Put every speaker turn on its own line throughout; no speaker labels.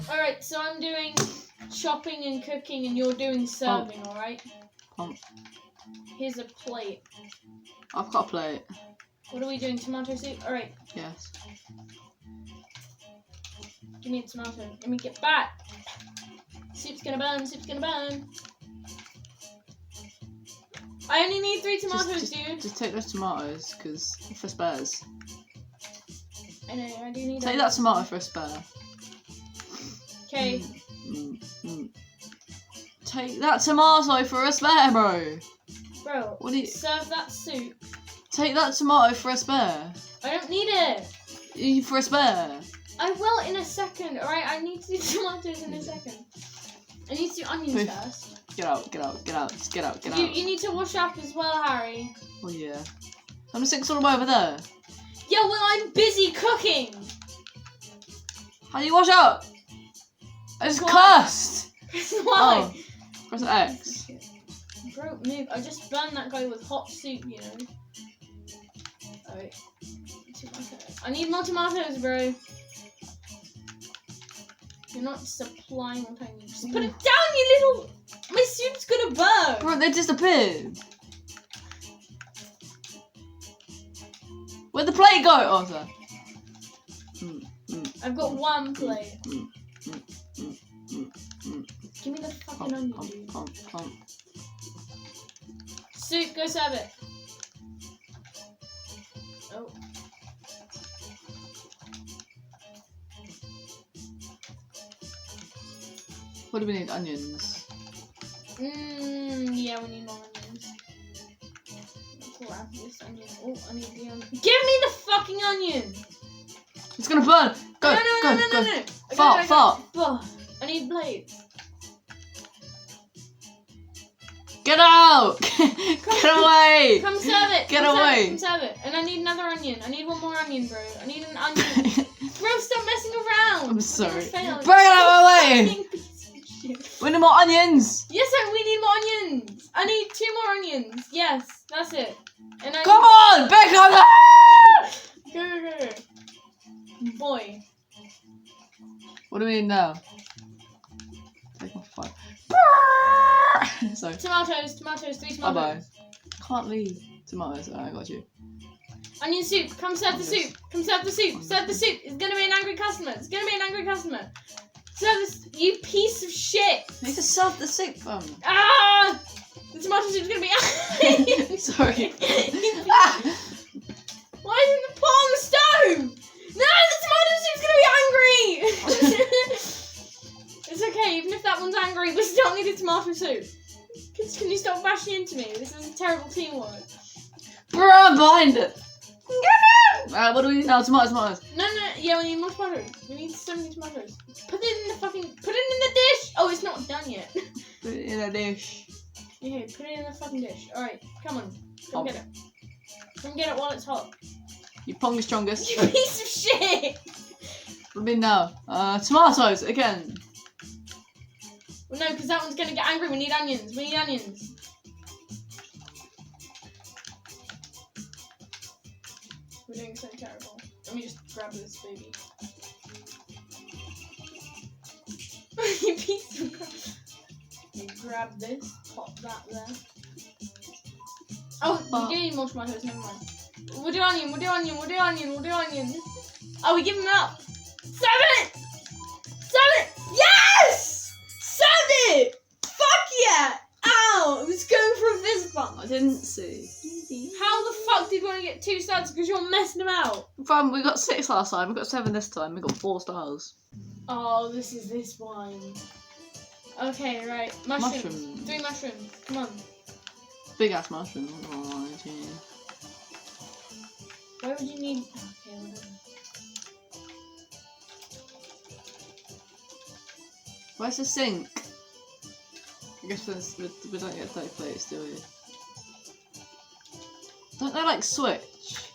Alright, so I'm doing chopping and cooking and you're doing serving, alright? Here's a plate.
I've got a plate.
What are we doing? Tomato soup? Alright.
Yes.
Give me a tomato. Let me get back. Soup's gonna burn, soup's gonna burn. I only need 3 tomatoes, dude.
Just take those tomatoes, because for spares.
I know, I do need
Take that tomato for a spare.
Okay.
Take that tomato for a spare, bro.
Bro,
what do you...
serve that soup.
Take that tomato for a spare.
I don't need it.
For a spare.
I will in a second, alright? I need to do tomatoes in a second. I need to do onions first.
Get out, get out, get out, just get out, get out.
You need to wash up as well, Harry.
Oh yeah. I'm just all the way over there.
Yeah, well, I'm busy cooking.
How do you wash up? I just cursed.
Why?
Oh. Press X.
Bro, move. I just burned that guy with hot soup, you know. Alright. I need more tomatoes, bro. You're not supplying what I need. Just put it down, you little... My soup's gonna burn!
Bro, they disappeared. Where'd the plate go? Oh, sorry.
I've got 1 plate. Give me the fucking onion, dude. Soup, go serve it. Oh.
What do we need? Onions.
Yeah, we need more onions. Grab this onion. Oh, I need the onion. Give me the fucking onion!
It's gonna burn! Go,
no.
Fart.
Oh, I need plates.
Get out! Get away!
Come serve it!
Get away!
Come serve it. And I need another onion. I need 1 more onion, bro. I need an onion. Bro, stop messing around!
I'm sorry. Bring
Failed.
it out of my way! We need more onions!
Yes, we need more onions! I need 2 more onions. Yes, that's it. And I
Come on! Back on!
Go. Boy.
What do we need now? Take off 5. Sorry.
Tomatoes, 3 tomatoes.
Bye-bye. Can't leave tomatoes. I got you.
Onion soup, come serve the soup. Come serve the soup. Serve the soup. It's gonna be an angry customer. Serve this, you piece of shit.
You need to serve the soup, fam.
Ah! The tomato soup's gonna be angry.
Sorry.
Why isn't the pot on the stove? No, the tomato soup's gonna be angry. It's okay, even if that one's angry, we still need a tomato soup. Can you stop bashing into me? This is a terrible teamwork.
Bro, I'm behind it. What do we need now? Tomatoes.
No, yeah, we need more tomatoes. We need so many tomatoes. Put it in the dish! Oh, it's not done yet.
Put it in a dish.
Okay, put it in the fucking dish. Alright, come on. Come get it. Come get it while it's hot.
You pong strongest.
You piece of shit!
What do we need now? Tomatoes, again.
Well, no, because that one's gonna get angry. We need onions. We're doing so terrible. Let me just grab this baby. You piece of crap. You grab this, pop that there. Oh, we do need more tomatoes, never mind. We'll do onion. Oh, we give them up. Serve it! Yes! Served it! Fuck yeah! Ow! It was going for a fist bump.
I didn't see.
How the fuck did we only get 2 stars because you're messing about?
Fam, we got 6 last time, we got 7 this time, we got 4 stars.
Oh, this is this one. Okay, right. Mushrooms. 3 mushrooms. Come on.
Big ass mushroom. Oh, gee.
Why would you need... Okay, whatever.
Where's the sink? I guess we don't get 30 plates, do we? Don't they like switch?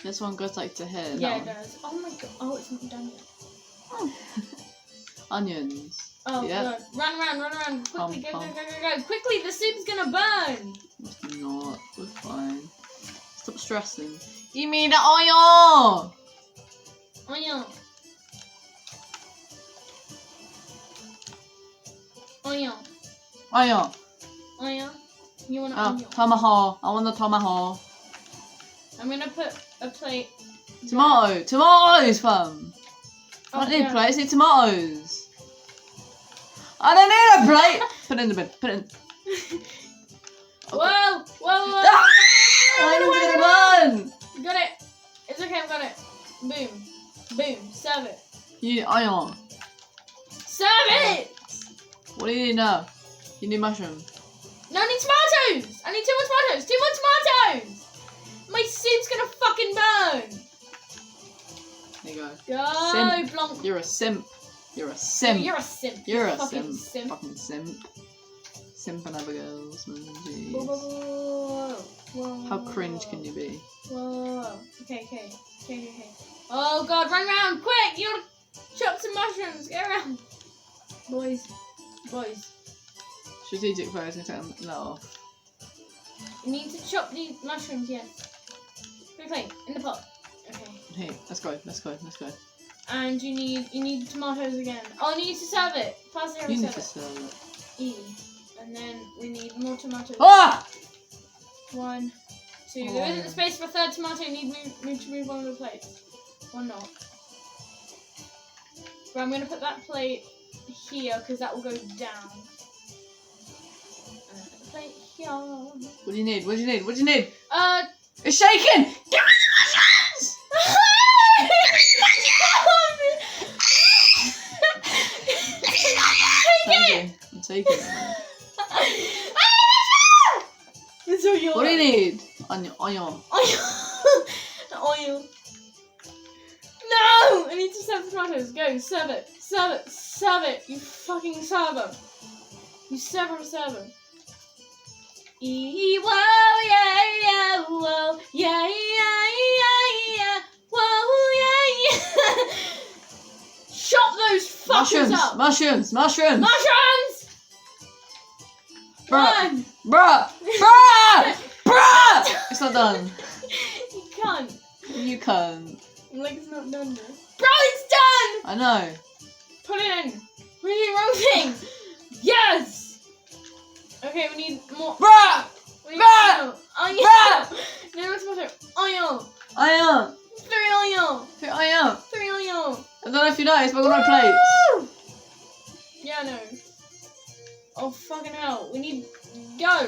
This one goes like to here.
Yeah, it does. Oh my god. Oh, it's not done yet.
Onions.
Oh,
yeah.
God. Run around. Quickly, go. Quickly, the soup's gonna burn.
It's not. We're fine. Stop stressing. Give me the oil.
Onion. Onion.
Oil.
Onion. You want an
Oh,
onion?
tomahawk. I want the tomahawk.
I'm gonna put a plate.
Tomato. Tomatoes, fam. I don't need
yeah.
plates. I need tomatoes. I don't need a plate. Put it in the bin. Put it in.
Whoa! Whoa!
Ah!
Run away,
I'm
run away.
gonna run.
Got it. It's okay. I've got it. Boom. Boom. Serve it.
You need iron.
Serve it.
What do you need now? You need mushroom.
No, I need tomatoes. I need 2 more tomatoes. 2 more tomatoes. My soup's gonna fucking burn.
There you go.
Go,
Simp.
Blanc.
You're a simp. You're a simp.
You're a simp.
You're a
fucking
simp. Fucking simp. Simp and other girls. Man, jeez.
Whoa, whoa, whoa.
How cringe can you be?
Whoa. Okay. Oh god, run around, quick! You gotta chop some mushrooms. Get around. Boys.
Strategic players can take that off.
You need to chop these mushrooms, yes. Quickly, in the pot. Okay.
Hey, let's go.
And you need tomatoes again. Oh, you need to serve it. Pass it.
You need to serve it.
E. And then we need more tomatoes.
Ah!
1, 2.
Oh,
There isn't
yeah.
a space for a third tomato. You need to move one of the plates. Or not. But I'm going to put that plate here because that will go down. And the plate here.
What do you need? It's shaking! Give me the mushrooms! I'm taking it.
It's all yours.
What do you need? Onion.
Oil. No! I need to serve the tomatoes. Go, serve it. You fucking serve them. You serve them. Whoa, yeah, whoa, yeah, whoa, yeah. Chop those fuckers up.
Mushrooms!
Mushrooms!
Bruh!
One.
Bruh! It's not done.
You can't.
You can't.
Like it's not done, bro. Bro, it's done!
I know.
Put it in. We're doing the wrong thing. Yes! Okay, we need more.
Bruh!
We need
Bruh!
oil. Onion.
Bruh!
No, it's tomato. Oil.
Iron!
3 oil.
Iron!
3 oil.
I don't know if you noticed, but I've got no plates.
Woo! Yeah, no. Oh, fucking hell. We need. Go.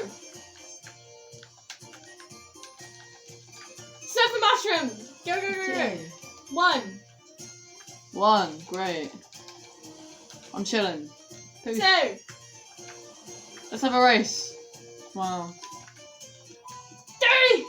Serve the mushrooms. Go. 1.
Great. I'm chilling.
2.
Let's have a race. Wow.
3.